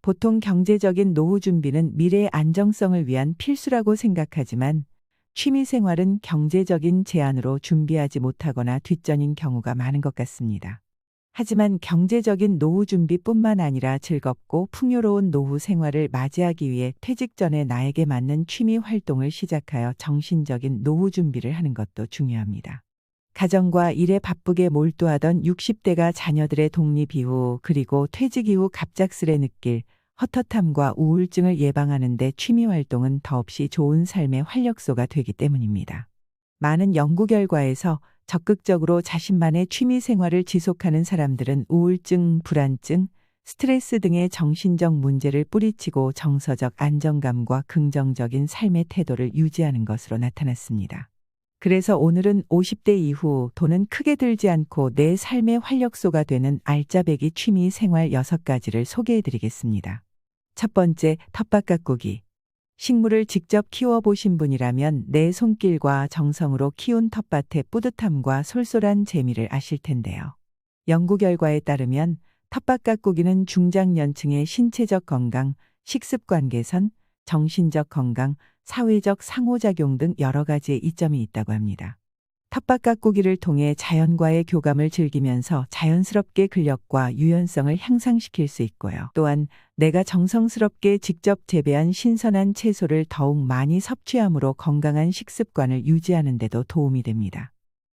보통 경제적인 노후 준비는 미래의 안정성을 위한 필수라고 생각하지만 취미 생활은 경제적인 제한으로 준비하지 못하거나 뒷전인 경우가 많은 것 같습니다. 하지만 경제적인 노후 준비뿐만 아니라 즐겁고 풍요로운 노후 생활을 맞이하기 위해 퇴직 전에 나에게 맞는 취미 활동을 시작하여 정신적인 노후 준비를 하는 것도 중요합니다. 가정과 일에 바쁘게 몰두하던 60대가 자녀들의 독립 이후 그리고 퇴직 이후 갑작스레 느낄 헛헛함과 우울증을 예방하는 데 취미 활동은 더없이 좋은 삶의 활력소가 되기 때문입니다. 많은 연구 결과에서 적극적으로 자신만의 취미 생활을 지속하는 사람들은 우울증, 불안증, 스트레스 등의 정신적 문제를 뿌리치고 정서적 안정감과 긍정적인 삶의 태도를 유지하는 것으로 나타났습니다. 그래서 오늘은 50대 이후 돈은 크게 들지 않고 내 삶의 활력소가 되는 알짜배기 취미 생활 6가지를 소개해 드리겠습니다. 첫 번째, 텃밭 가꾸기. 식물을 직접 키워보신 분이라면 내 손길과 정성으로 키운 텃밭의 뿌듯함과 솔솔한 재미를 아실 텐데요. 연구 결과에 따르면 텃밭 가꾸기는 중장년층의 신체적 건강, 식습관 개선, 정신적 건강, 사회적 상호작용 등 여러 가지의 이점이 있다고 합니다. 텃밭 가꾸기를 통해 자연과의 교감을 즐기면서 자연스럽게 근력과 유연성을 향상시킬 수 있고요. 또한 내가 정성스럽게 직접 재배한 신선한 채소를 더욱 많이 섭취함으로 건강한 식습관을 유지하는 데도 도움이 됩니다.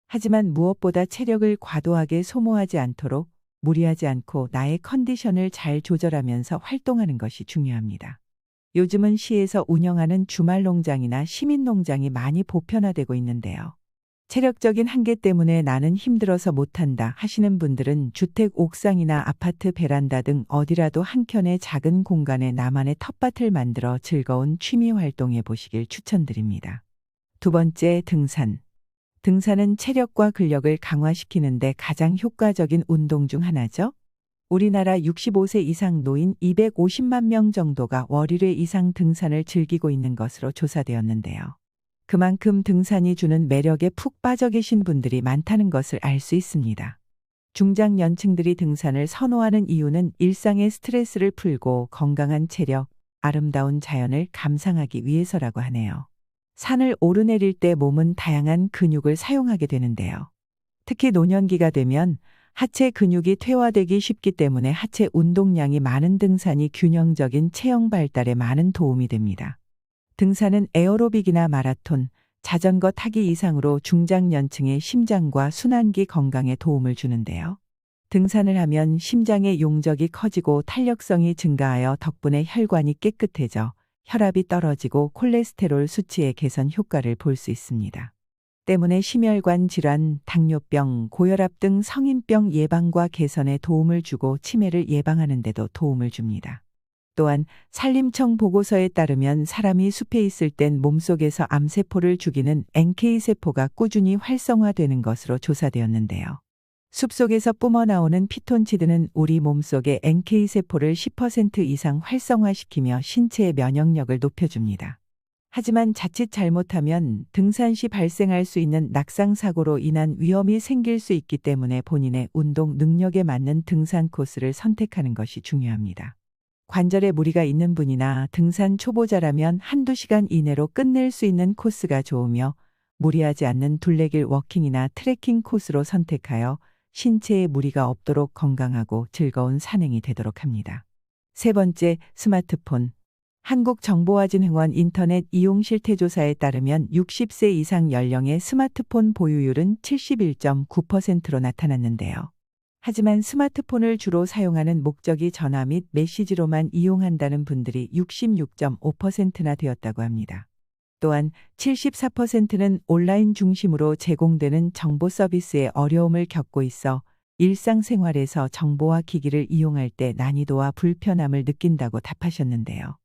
하지만 무엇보다 체력을 과도하게 소모하지 않도록 무리하지 않고 나의 컨디션을 잘 조절하면서 활동하는 것이 중요합니다. 요즘은 시에서 운영하는 주말 농장이나 시민 농장이 많이 보편화되고 있는데요. 체력적인 한계 때문에 나는 힘들어서 못한다 하시는 분들은 주택 옥상이나 아파트 베란다 등 어디라도 한켠의 작은 공간에 나만의 텃밭을 만들어 즐거운 취미 활동해 보시길 추천드립니다. 두 번째, 등산. 등산은 체력과 근력을 강화시키는데 가장 효과적인 운동 중 하나죠. 우리나라 65세 이상 노인 250만 명 정도가 월 1회 이상 등산을 즐기고 있는 것으로 조사되었는데요. 그만큼 등산이 주는 매력에 푹 빠져 계신 분들이 많다는 것을 알 수 있습니다. 중장년층들이 등산을 선호하는 이유는 일상의 스트레스를 풀고 건강한 체력, 아름다운 자연을 감상하기 위해서라고 하네요. 산을 오르내릴 때 몸은 다양한 근육을 사용하게 되는데요. 특히 노년기가 되면 하체 근육이 퇴화되기 쉽기 때문에 하체 운동량이 많은 등산이 균형적인 체형 발달에 많은 도움이 됩니다. 등산은 에어로빅이나 마라톤, 자전거 타기 이상으로 중장년층의 심장과 순환기 건강에 도움을 주는데요. 등산을 하면 심장의 용적이 커지고 탄력성이 증가하여 덕분에 혈관이 깨끗해져 혈압이 떨어지고 콜레스테롤 수치의 개선 효과를 볼 수 있습니다. 때문에 심혈관 질환, 당뇨병, 고혈압 등 성인병 예방과 개선에 도움을 주고 치매를 예방하는 데도 도움을 줍니다. 또한 산림청 보고서에 따르면 사람이 숲에 있을 땐 몸속에서 암세포를 죽이는 NK세포가 꾸준히 활성화되는 것으로 조사되었는데요. 숲속에서 뿜어나오는 피톤치드는 우리 몸속의 NK세포를 10% 이상 활성화시키며 신체의 면역력을 높여줍니다. 하지만 자칫 잘못하면 등산 시 발생할 수 있는 낙상사고로 인한 위험이 생길 수 있기 때문에 본인의 운동 능력에 맞는 등산 코스를 선택하는 것이 중요합니다. 관절에 무리가 있는 분이나 등산 초보자라면 한두 시간 이내로 끝낼 수 있는 코스가 좋으며 무리하지 않는 둘레길 워킹이나 트레킹 코스로 선택하여 신체에 무리가 없도록 건강하고 즐거운 산행이 되도록 합니다. 세 번째, 스마트폰. 한국정보화진흥원 인터넷 이용 실태조사에 따르면 60세 이상 연령의 스마트폰 보유율은 71.9%로 나타났는데요. 하지만 스마트폰을 주로 사용하는 목적이 전화 및 메시지로만 이용한다는 분들이 66.5%나 되었다고 합니다. 또한 74%는 온라인 중심으로 제공되는 정보 서비스에 어려움을 겪고 있어 일상생활에서 정보와 기기를 이용할 때 난이도와 불편함을 느낀다고 답하셨는데요.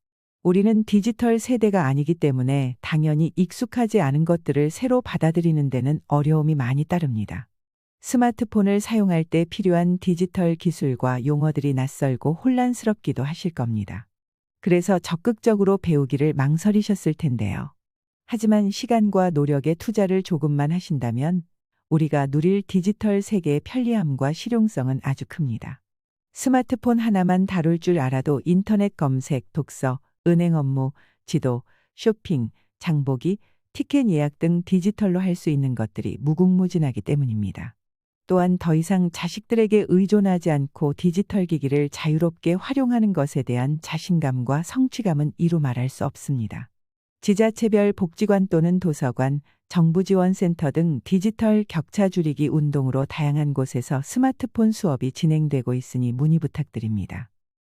우리는 디지털 세대가 아니기 때문에 당연히 익숙하지 않은 것들을 새로 받아들이는 데는 어려움이 많이 따릅니다. 스마트폰을 사용할 때 필요한 디지털 기술과 용어들이 낯설고 혼란스럽기도 하실 겁니다. 그래서 적극적으로 배우기를 망설이셨을 텐데요. 하지만 시간과 노력의 투자를 조금만 하신다면 우리가 누릴 디지털 세계의 편리함과 실용성은 아주 큽니다. 스마트폰 하나만 다룰 줄 알아도 인터넷 검색, 독서, 은행 업무, 지도, 쇼핑, 장보기, 티켓 예약 등 디지털로 할 수 있는 것들이 무궁무진하기 때문입니다. 또한 더 이상 자식들에게 의존하지 않고 디지털 기기를 자유롭게 활용하는 것에 대한 자신감과 성취감은 이루 말할 수 없습니다. 지자체별 복지관 또는 도서관, 정부지원센터 등 디지털 격차 줄이기 운동으로 다양한 곳에서 스마트폰 수업이 진행되고 있으니 문의 부탁드립니다.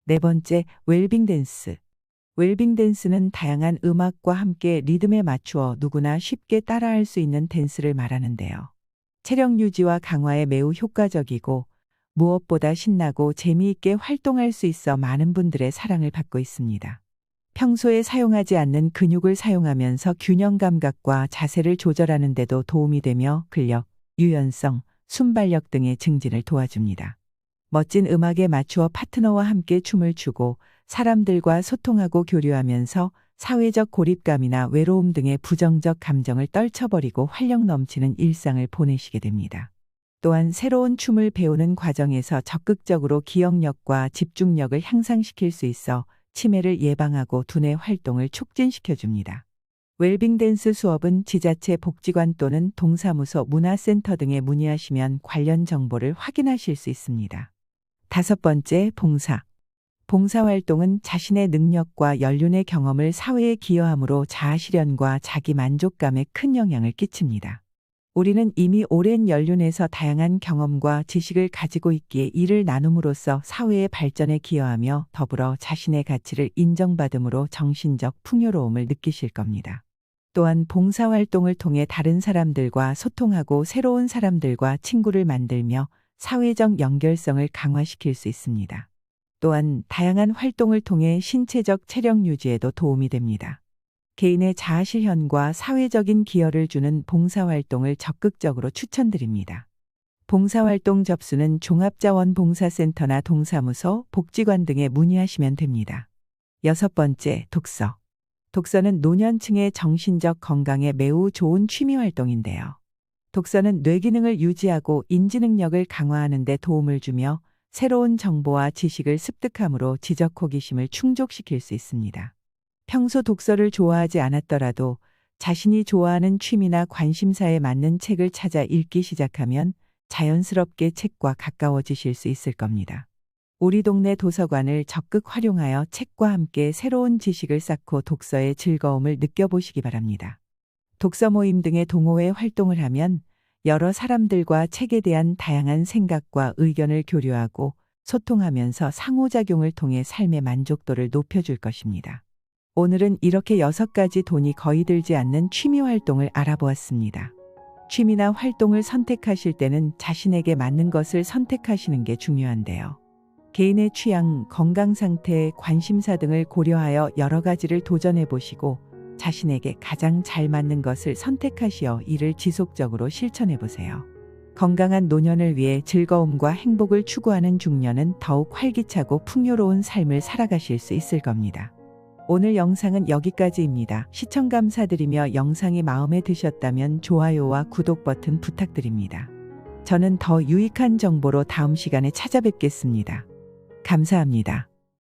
네 번째, 웰빙 댄스. 웰빙 댄스는 다양한 음악과 함께 리듬에 맞추어 누구나 쉽게 따라할 수 있는 댄스를 말하는데요. 체력 유지와 강화에 매우 효과적이고 무엇보다 신나고 재미있게 활동할 수 있어 많은 분들의 사랑을 받고 있습니다. 평소에 사용하지 않는 근육을 사용하면서 균형 감각과 자세를 조절하는 데도 도움이 되며 근력, 유연성, 순발력 등의 증진을 도와줍니다. 멋진 음악에 맞추어 파트너와 함께 춤을 추고 사람들과 소통하고 교류하면서 사회적 고립감이나 외로움 등의 부정적 감정을 떨쳐버리고 활력 넘치는 일상을 보내시게 됩니다. 또한 새로운 춤을 배우는 과정에서 적극적으로 기억력과 집중력을 향상시킬 수 있어 치매를 예방하고 두뇌 활동을 촉진시켜 줍니다. 웰빙 댄스 수업은 지자체 복지관 또는 동사무소 문화센터 등에 문의하시면 관련 정보를 확인하실 수 있습니다. 다섯 번째, 봉사. 봉사활동은 자신의 능력과 연륜의 경험을 사회에 기여함으로 자아실현과 자기 만족감에 큰 영향을 끼칩니다. 우리는 이미 오랜 연륜에서 다양한 경험과 지식을 가지고 있기에 이를 나눔으로써 사회의 발전에 기여하며 더불어 자신의 가치를 인정받음으로 정신적 풍요로움을 느끼실 겁니다. 또한 봉사활동을 통해 다른 사람들과 소통하고 새로운 사람들과 친구를 만들며 사회적 연결성을 강화시킬 수 있습니다. 또한 다양한 활동을 통해 신체적 체력 유지에도 도움이 됩니다. 개인의 자아실현과 사회적인 기여를 주는 봉사활동을 적극적으로 추천드립니다. 봉사활동 접수는 종합자원봉사센터나 동사무소, 복지관 등에 문의하시면 됩니다. 여섯 번째, 독서. 독서는 노년층의 정신적 건강에 매우 좋은 취미활동인데요. 독서는 뇌 기능을 유지하고 인지 능력을 강화하는 데 도움을 주며 새로운 정보와 지식을 습득함으로 지적 호기심을 충족시킬 수 있습니다. 평소 독서를 좋아하지 않았더라도 자신이 좋아하는 취미나 관심사에 맞는 책을 찾아 읽기 시작하면 자연스럽게 책과 가까워지실 수 있을 겁니다. 우리 동네 도서관을 적극 활용하여 책과 함께 새로운 지식을 쌓고 독서의 즐거움을 느껴보시기 바랍니다. 독서 모임 등의 동호회 활동을 하면 여러 사람들과 책에 대한 다양한 생각과 의견을 교류하고 소통하면서 상호작용을 통해 삶의 만족도를 높여줄 것입니다. 오늘은 이렇게 6가지 돈이 거의 들지 않는 취미 활동을 알아보았습니다. 취미나 활동을 선택하실 때는 자신에게 맞는 것을 선택하시는 게 중요한데요. 개인의 취향, 건강 상태, 관심사 등을 고려하여 여러 가지를 도전해 보시고 자신에게 가장 잘 맞는 것을 선택하시어 이를 지속적으로 실천해 보세요. 건강한 노년을 위해 즐거움과 행복을 추구하는 중년은 더욱 활기차고 풍요로운 삶을 살아가실 수 있을 겁니다. 오늘 영상은 여기까지입니다. 시청 감사드리며 영상이 마음에 드셨다면 좋아요와 구독 버튼 부탁드립니다. 저는 더 유익한 정보로 다음 시간에 찾아뵙겠습니다. 감사합니다.